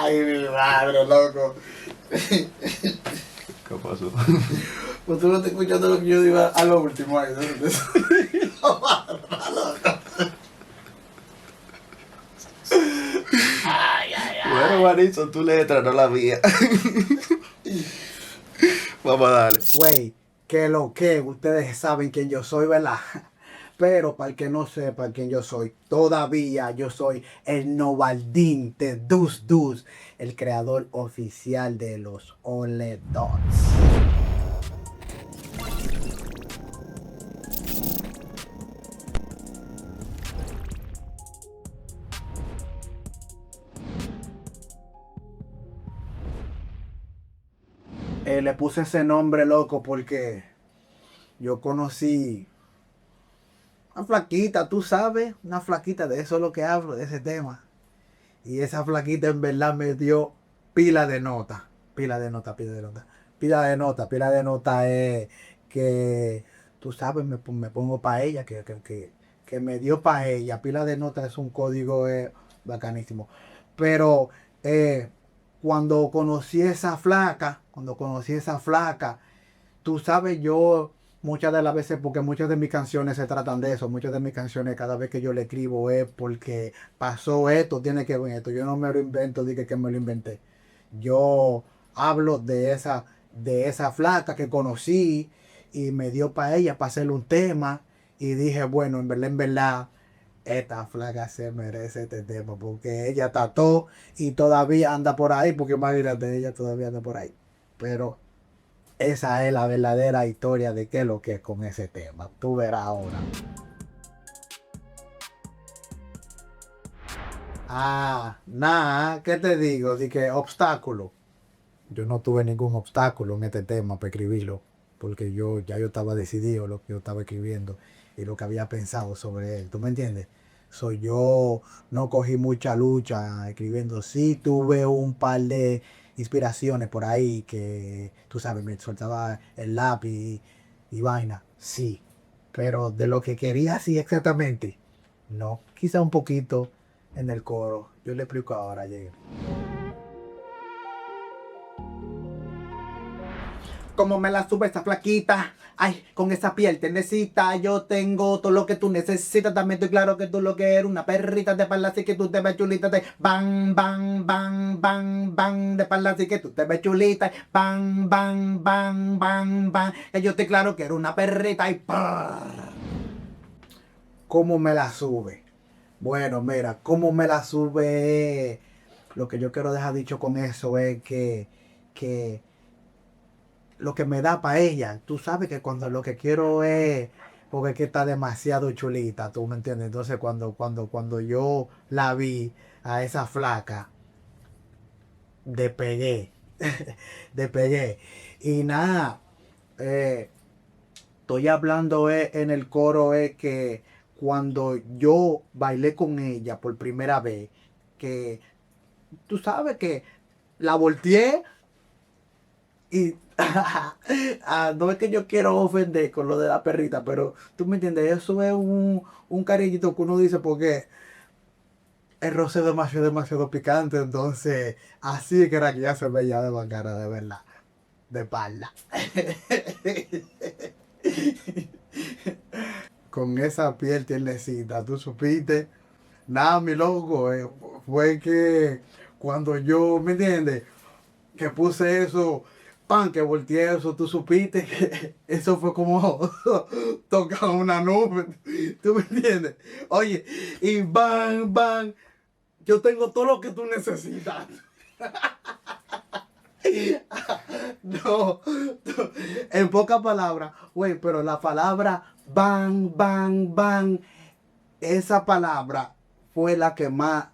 Ay, mi madre, loco. ¿Qué pasó? Pues tú no estás escuchando lo que yo digo a lo último ahí. Bueno, Mariso, tu letra, no la mía. Vamos a darle. Güey, que lo que, ustedes saben quién yo soy, ¿verdad? Pero para el que no sepa quién yo soy, todavía yo soy el Novaldín de Dus Dus, el creador oficial de los Ole Dots. Le puse ese nombre loco porque yo conocí una flaquita, tú sabes, una flaquita, de eso es lo que hablo, de ese tema. Y esa flaquita en verdad me dio pila de nota. Pila de nota, pila de nota. Pila de nota, pila de nota es que, tú sabes, me pongo para ella, que me dio para ella. Pila de nota es un código bacanísimo. Pero cuando conocí esa flaca, tú sabes, yo muchas de las veces, porque muchas de mis canciones se tratan de eso, muchas de mis canciones cada vez que yo le escribo es porque pasó esto, tiene que ver esto. Yo no me lo invento, dije que me lo inventé. Yo hablo de esa flaca que conocí y me dio para ella para hacerle un tema y dije, bueno, en verdad, esta flaca se merece este tema porque ella trató y todavía anda por ahí, porque imagínate, ella todavía anda por ahí. Pero esa es la verdadera historia de qué es lo que es con ese tema. Tú verás ahora. Nada, ¿qué te digo? Di que obstáculo. Yo no tuve ningún obstáculo en este tema para escribirlo, porque yo estaba decidido lo que yo estaba escribiendo y lo que había pensado sobre él. ¿Tú me entiendes? Yo no cogí mucha lucha escribiendo. Sí tuve un par de inspiraciones por ahí que, tú sabes, me soltaba el lápiz y vaina. Sí. Pero de lo que quería, sí, exactamente. No. Quizá un poquito en el coro. Yo le explico ahora, llegué. Como me la sube esa flaquita, ay, con esa piel tenecita, yo tengo todo lo que tú necesitas, también estoy claro que tú lo que eres, una perrita de espalda, así que tú te ves chulita, de bang, bang, bang, bang, bang, de espalda, así que tú te ves chulita, bang, bang, bang, bang, bang, que yo estoy claro que eres una perrita y ¡pah! ¿Cómo me la sube? Bueno, mira, ¿cómo me la sube? Lo que yo quiero dejar dicho con eso es que lo que me da para ella. Tú sabes que cuando lo que quiero es, porque es que está demasiado chulita, ¿tú me entiendes? Entonces cuando yo la vi a esa flaca, despegué, despegué. Y nada, estoy hablando en el coro es que cuando yo bailé con ella por primera vez, que tú sabes que la volteé. Y no es que yo quiero ofender con lo de la perrita, pero tú me entiendes, eso es un cariñito que uno dice porque el roce es demasiado picante, entonces así es que era que ya se veía de bacana, de verdad, de espalda. Con esa piel tiernecita, tú supiste. Nada, mi loco, fue que cuando yo, ¿me entiendes? Que puse eso, pan, que volteé eso, tú supiste que eso fue como tocar una nube, ¿tú me entiendes? Oye, y bang, bang, yo tengo todo lo que tú necesitas. No, en pocas palabras, güey, pero la palabra bang, bang, bang, esa palabra fue la que más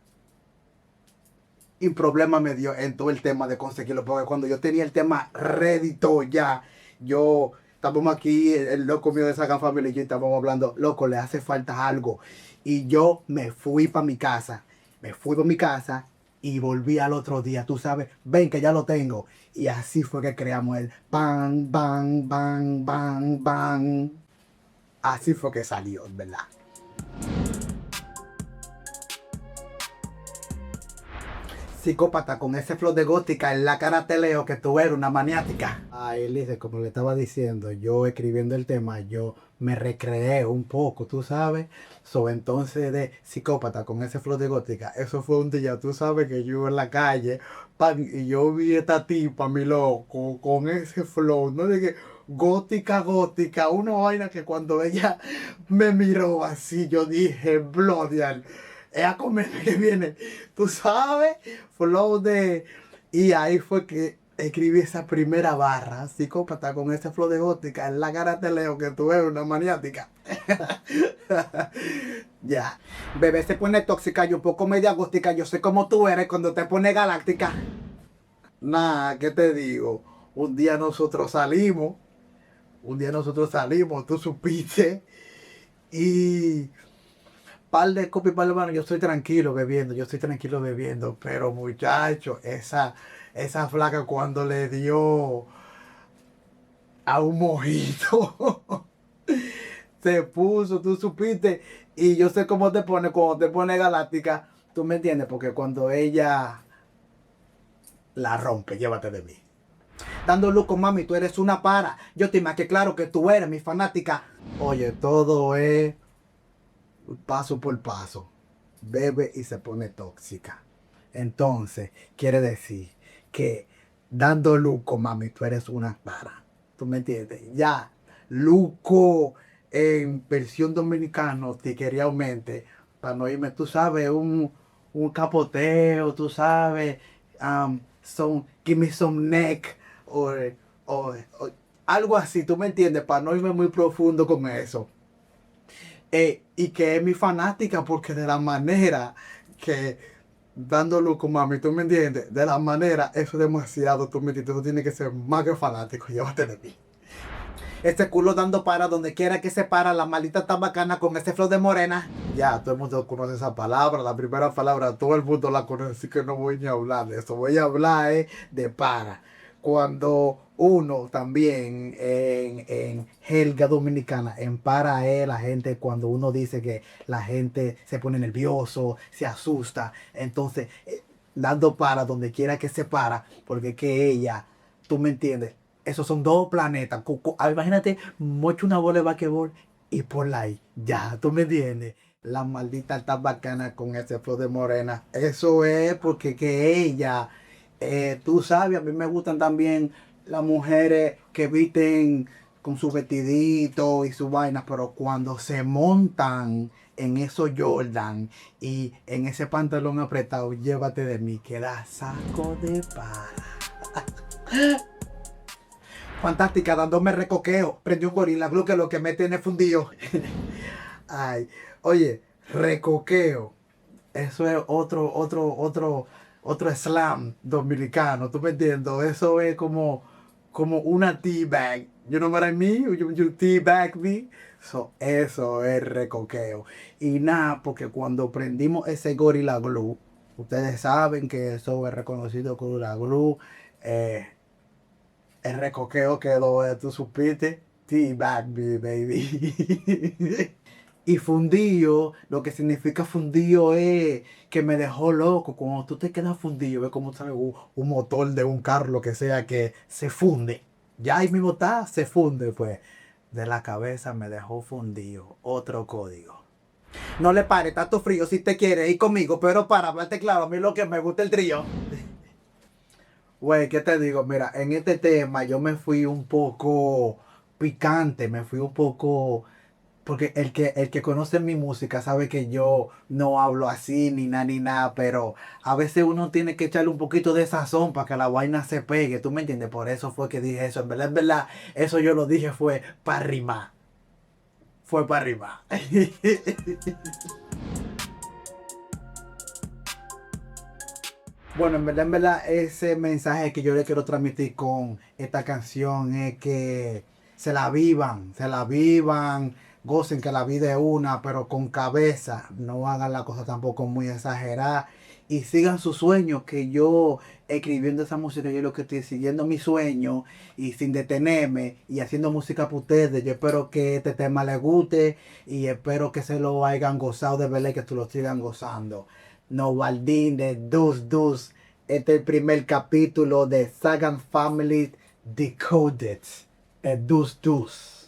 y problema me dio en todo el tema de conseguirlo, porque cuando yo tenía el tema ready todo ya, yo estábamos aquí, el loco mío de Sagan Family y yo estábamos hablando, loco, le hace falta algo. Y yo me fui para mi casa, y volví al otro día, tú sabes, ven que ya lo tengo. Y así fue que creamos el bang, bang, bang, bang, bang. Así fue que salió, ¿verdad? psicópata con ese flow de gótica en la cara te leo que tú eres una maniática. Ay, Elise, como le estaba diciendo, yo escribiendo el tema, yo me recreé un poco, tú sabes, sobre entonces de psicópata con ese flow de gótica. Eso fue un día, tú sabes, que yo en la calle, pan, y yo vi esta tipa, mi loco, con ese flow, no dije gótica, gótica, una vaina que cuando ella me miró así, yo dije, Blodial, es a comer que viene, tú sabes, flow de... Y ahí fue que escribí esa primera barra, psicópata con ese flow de gótica, en la cara te leo que tú eres una maniática. Ya. Bebé se pone tóxica y un poco media gótica, yo sé cómo tú eres cuando te pone galáctica. Nah, ¿qué te digo? Un día nosotros salimos, tú supiste, y par de copas y par de manos, yo estoy tranquilo bebiendo, pero muchacho, esa flaca cuando le dio a un mojito, se puso, tú supiste, y yo sé cómo te pone, cuando te pone galáctica, tú me entiendes, porque cuando ella la rompe, llévate de mí. Dando luco, mami, tú eres una para. Yo te que claro que tú eres mi fanática. Oye, todo es paso por paso. Bebe y se pone tóxica. Entonces, quiere decir que dando luco, mami, tú eres una para. ¿Tú me entiendes? Ya, luco en versión dominicano, tiquerialmente, para no irme, tú sabes, un capoteo, tú sabes, give me some neck, o algo así, tú me entiendes, para no irme muy profundo con eso. Y que es mi fanática porque de la manera que dando luco, mami, tú me entiendes, de la manera, eso es demasiado, tú me entiendes, tú tienes que ser más que fanático, llévate de mí. Este culo dando para donde quiera que se para, la maldita está bacana con ese flow de morena. Ya, todo el mundo conoce esa palabra, la primera palabra, todo el mundo la conoce, así que no voy ni a hablar de eso, voy a hablar de para. Cuando uno también en jerga dominicana, en para la gente, cuando uno dice que la gente se pone nervioso, se asusta, entonces dando para donde quiera que se para, porque que ella, tú me entiendes, esos son dos planetas. Imagínate, mocho una bola de basquetbol y por ahí. Ya, tú me entiendes. La maldita está bacana con ese flow de morena. Eso es porque que ella, tú sabes, a mí me gustan también las mujeres que visten con su vestidito y su vaina, pero cuando se montan en esos Jordan y en ese pantalón apretado, llévate de mí, que da saco de para. Fantástica, dándome recoqueo. Prendí un gorila glue que lo que me tiene fundido. Ay, oye, recoqueo. Eso es otro slam dominicano. ¿Tú me entiendes? Eso es como una tea bag. You know what I mean? You tea bag me. Eso es recoqueo. Y nada, porque cuando prendimos ese gorila glue, ustedes saben que eso es reconocido como Gorilla Glue. El recoqueo quedó, tú supiste, teabag me, baby. Y fundido, lo que significa fundido es que me dejó loco. Cuando tú te quedas fundido, es como ¿sabes? Un motor de un carro, lo que sea, que se funde. Ya ahí mismo está, se funde, pues. De la cabeza me dejó fundido. Otro código. No le pare, está todo frío si te quiere ir conmigo, pero para hablarte claro, a mí lo que me gusta el trío. Güey, ¿qué te digo? Mira, en este tema yo me fui un poco picante, me fui un poco... Porque el que conoce mi música sabe que yo no hablo así ni nada, pero a veces uno tiene que echarle un poquito de sazón para que la vaina se pegue, ¿tú me entiendes? Por eso fue que dije eso, en verdad, eso yo lo dije fue para rimar. Fue para rimar. Bueno, en verdad, ese mensaje que yo le quiero transmitir con esta canción es que se la vivan, gocen que la vida es una, pero con cabeza, no hagan la cosa tampoco muy exagerada y sigan sus sueños, que yo escribiendo esa música, yo lo que estoy siguiendo mi sueño y sin detenerme y haciendo música para ustedes. Yo espero que este tema les guste y espero que se lo hayan gozado de verdad y que tú lo sigan gozando. No Baldín de Dus Dus Este es el primer capítulo de Sagan Family Decoded. El Dus Dus.